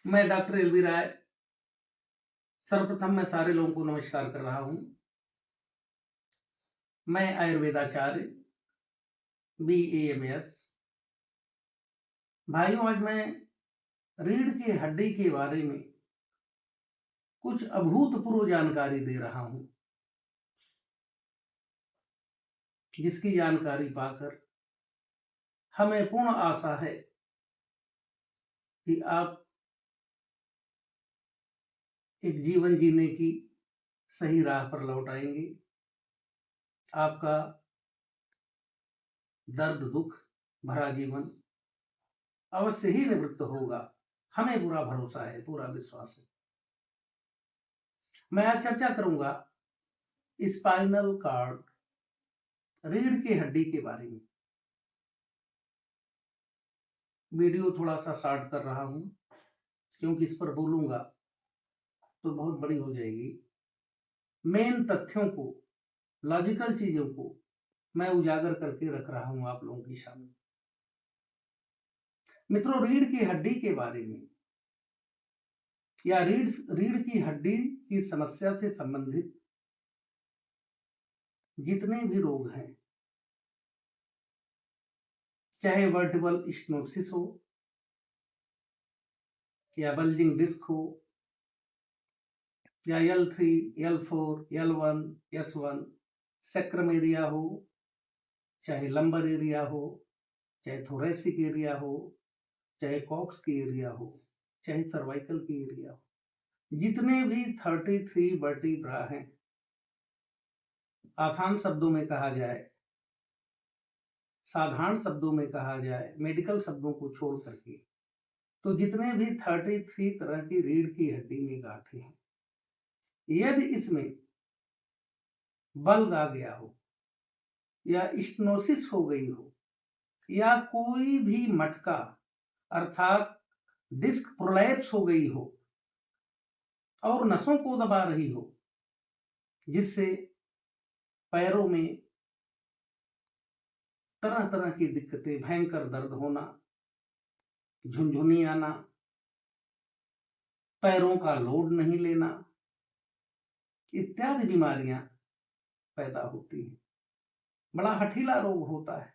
मैं doctor L V राय सर्वप्रथम मैं सारे लोगों को नमस्कार कर रहा हूं। मैं आयुर्वेदाचार्य BAMS। भाइयों, आज मैं रीढ़ की हड्डी के बारे में कुछ अभूतपूर्व जानकारी दे रहा हूं, जिसकी जानकारी पाकर हमें पूर्ण आशा है कि आप एक जीवन जीने की सही राह पर लौट आएंगे। आपका दर्द दुख भरा जीवन अवश्य ही निवृत्त होगा। हमें पूरा भरोसा है, पूरा विश्वास है। मैं आज चर्चा करूंगा स्पाइनल कॉर्ड, रीढ़ की हड्डी के बारे में। वीडियो थोड़ा सा शॉर्ट कर रहा हूं, क्योंकि इस पर बोलूंगा तो बहुत बड़ी हो जाएगी। मेन तथ्यों को, लॉजिकल चीजों को मैं उजागर करके रख रहा हूं आप लोगों के सामने। मित्रों, रीढ़ की हड्डी के बारे में या रीढ़ की हड्डी की समस्या से संबंधित जितने भी रोग हैं, चाहे वर्टिबल स्टेनोसिस हो या बल्जिंग डिस्क हो या L3, L4, L1, S1 sacrum area हो, चाहे लंबर एरिया हो, चाहे थोरेसिक एरिया हो, चाहे कॉक्स की एरिया हो, चाहे सर्वाइकल की एरिया हो, जितने भी 33 वर्टिब्रा हैं, आसान शब्दों में कहा जाए, साधारण शब्दों में कहा जाए, मेडिकल शब्दों को छोड़ करके, तो जितने भी 33 तरह की रीढ़ की हड्डी में गांठें हैं, यदि इसमें बल्ग आ गया हो या स्टेनोसिस हो गई हो या कोई भी मटका अर्थात डिस्क प्रोलैप्स हो गई हो और नसों को दबा रही हो, जिससे पैरों में तरह तरह की दिक्कतें, भयंकर दर्द होना, झुनझुनी आना, पैरों का लोड नहीं लेना, इत्यादि बीमारियां पैदा होती हैं। बड़ा हठीला रोग होता है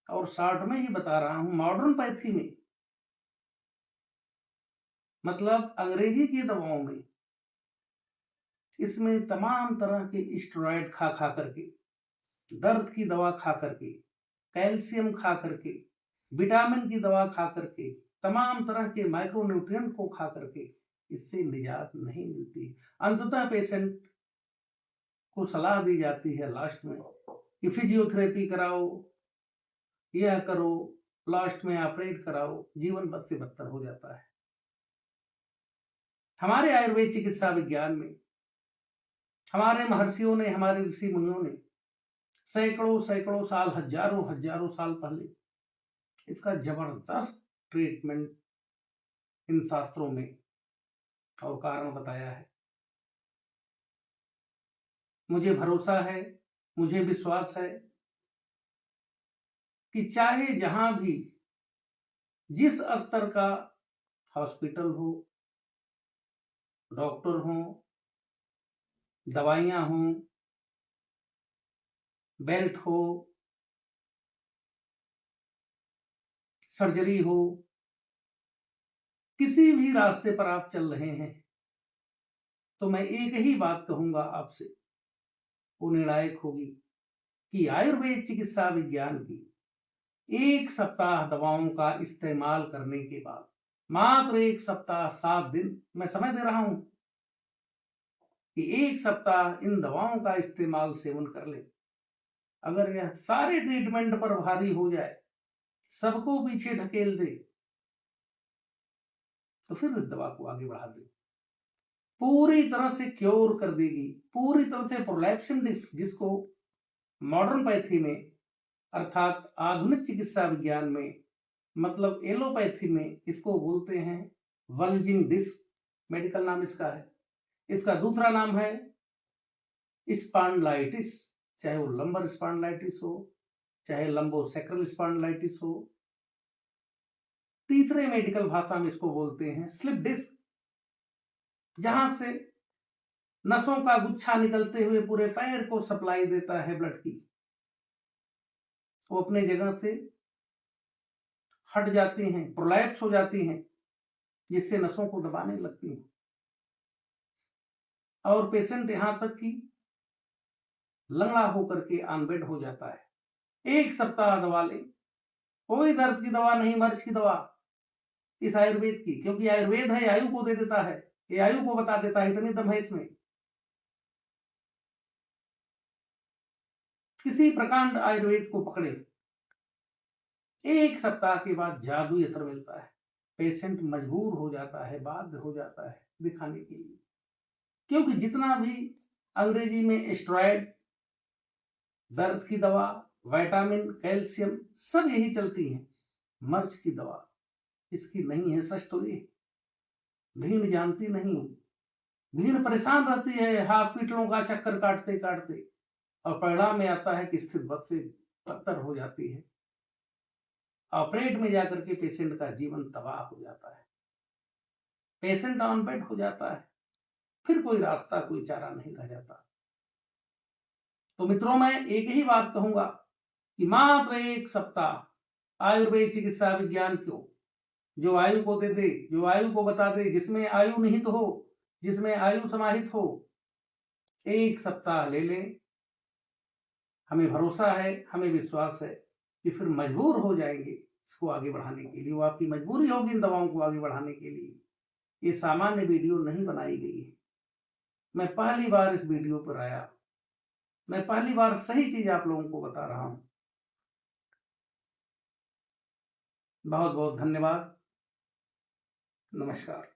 और शॉर्ट में ही बता रहा हूं। मॉडर्न पैथी में, मतलब अंग्रेजी की दवाओं में, इसमें तमाम तरह के स्टेरॉइड खा खा करके, दर्द की दवा खा करके, कैल्शियम खा करके, विटामिन की दवा खा करके, तमाम तरह के माइक्रोन्यूट्रिएंट को खा करके इससे निजात नहीं मिलती। अंततः पेशेंट को सलाह दी जाती है लास्ट में कि फिजियोथेरेपी कराओ, यह करो, लास्ट में ऑपरेट कराओ। जीवन बद से बदतर हो जाता है। हमारे आयुर्वेद चिकित्सा विज्ञान में हमारे महर्षियों ने, हमारे ऋषि मुनियों ने सैकड़ों सैकड़ों साल, हजारों हजारों साल पहले इसका जबरदस्त ट्रीटमेंट इन शास्त्रों में और कारण बताया है। मुझे भरोसा है, मुझे विश्वास है कि चाहे जहां भी, जिस स्तर का हॉस्पिटल हो, डॉक्टर हो, दवाइयां हो, बेल्ट हो, सर्जरी हो, किसी भी रास्ते पर आप चल रहे हैं, तो मैं एक ही बात कहूंगा आपसे, वो निर्णायक होगी कि आयुर्वेद चिकित्सा विज्ञान की 1 सप्ताह दवाओं का इस्तेमाल करने के बाद, मात्र 1 सप्ताह 7 दिन मैं समय दे रहा हूं कि 1 सप्ताह इन दवाओं का इस्तेमाल सेवन कर ले। अगर यह सारे ट्रीटमेंट पर भारी हो जाए, सबको पीछे ढकेल दे, तो फिर इस दवा को आगे बढ़ा दे। पूरी तरह से क्योर कर देगी, पूरी तरह से प्रोलैप्सिंग डिस्क, जिसको मॉडर्न पैथी में अर्थात आधुनिक चिकित्सा विज्ञान में, मतलब एलोपैथी में इसको बोलते हैं बल्जिंग डिस्क, मेडिकल नाम इसका है। इसका दूसरा नाम है स्पॉन्डिलाइटिस, चाहे वो लंबर स्पॉन्डिलाइटिस हो, चाहे लंबोसैक्रल स्पॉन्डिलाइटिस हो, तीसरे मेडिकल भाषा में इसको बोलते हैं स्लिप डिस्क, जहां से नसों का गुच्छा निकलते हुए पूरे पैर को सप्लाई देता है ब्लड की। वो अपने जगह से हट जाती हैं, प्रोलैप्स हो जाती हैं, जिससे नसों को दबाने लगती हैं और पेशेंट यहां तक कि लंगड़ा होकर के ऑन बेड हो जाता है। 1 सप्ताह दवा ले, कोई दर्द की दवा नहीं, मर्ज की दवा इस आयुर्वेद की, क्योंकि आयुर्वेद है, आयु को दे देता है, ये आयु को बता देता है, इतनी दम है इसमें। किसी प्रकांड आयुर्वेद को पकड़े, 1 सप्ताह के बाद जादुई असर मिलता है, पेशेंट मजबूर हो जाता है, बाध्य हो जाता है दिखाने के लिए, क्योंकि जितना भी अंग्रेजी में स्टेरॉइड, दर्द की दवा, विटामिन, कैल्शियम, सब यही चलती है। मर्ज की दवा इसकी नहीं है। सच तो ये भीड़ जानती नहीं, भीड़ परेशान रहती है हॉस्पिटलों का चक्कर काटते काटते, और परिणाम में आता है कि स्थिति बद से बदतर हो जाती है। ऑपरेट में जाकर के पेशेंट का जीवन तबाह हो जाता है, पेशेंट ऑन बेड हो जाता है, फिर कोई रास्ता, कोई चारा नहीं रह जाता। तो मित्रों, मैं एक ही बात कहूंगा कि मात्र 1 सप्ताह आयुर्वेद चिकित्सा विज्ञान क्यों, जो आयु को दे दे, जो आयु को बता दे, जिसमें आयु निहित हो, जिसमें आयु समाहित हो, 1 सप्ताह ले लें। हमें भरोसा है, हमें विश्वास है कि फिर मजबूर हो जाएंगे इसको आगे बढ़ाने के लिए। वो आपकी मजबूरी होगी इन दवाओं को आगे बढ़ाने के लिए। ये सामान्य वीडियो नहीं बनाई गई है, मैं पहली बार इस वीडियो पर आया, मैं पहली बार सही चीज आप लोगों को बता रहा हूं। बहुत बहुत धन्यवाद, नमस्कार।